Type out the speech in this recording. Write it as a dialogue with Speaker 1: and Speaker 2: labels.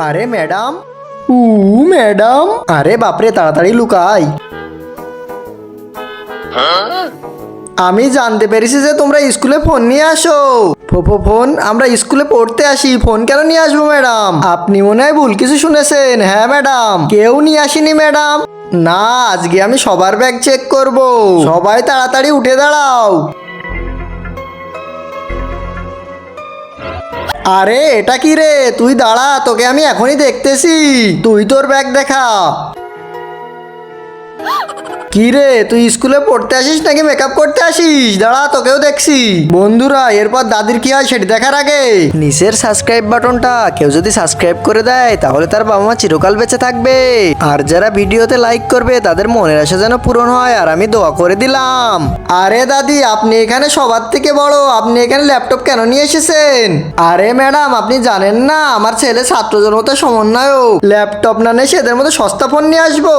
Speaker 1: আরে madam, madam, আরে বাপরে, তাড়াতাড়ি লুকাই। আমি জানতে পেরেছি যে তোমরা স্কুলে ফোন নিয়ে আসো। ফোন? আমরা স্কুলে পড়তে আসি, ফোন কেন নিয়ে আসবো ম্যাডাম? আপনি মনে হয় ভুল কিছু শুনেছেন। হ্যাঁ ম্যাডাম, কেউ নিয়ে আসেনি ম্যাডাম। না, আজকে আমি সবার ব্যাগ চেক করব। সবাই তাড়াতাড়ি উঠে দাঁড়াও। আরে এটা কি রে? তুই দাঁড়া, তোকে আমি এখনই দেখতেছি। তুই তোর ব্যাগ দেখা। কি রে, তুই স্কুলে পড়তে আসিস নাকি মেকআপ করতে আসিস? দাঁড়া, তোকেও দেখছি। বন্ধুরা, এরপর দাদির কি হয় সেটি দেখার আগে নিচের সাবস্ক্রাইব বাটনটা কেউ যদি সাবস্ক্রাইব করে দেয় তাহলে তার বাবা মা চিরকাল বেঁচে থাকবে। আর যারা ভিডিওতে লাইক করবে তাদের মনের আশা যেন পূরণ হয়, আর আমি দোয়া করে দিলাম। আরে দাদি, আপনি এখানে সবার থেকে বড়, আপনি এখানে ল্যাপটপ কেন নিয়ে এসেছেন? আরে ম্যাডাম, আপনি জানেন না আমার ছেলে ছাত্র জনতার সমন্বয়ক। ল্যাপটপ না নিয়ে সেদের মতো সস্তা ফোন নিয়ে আসবো?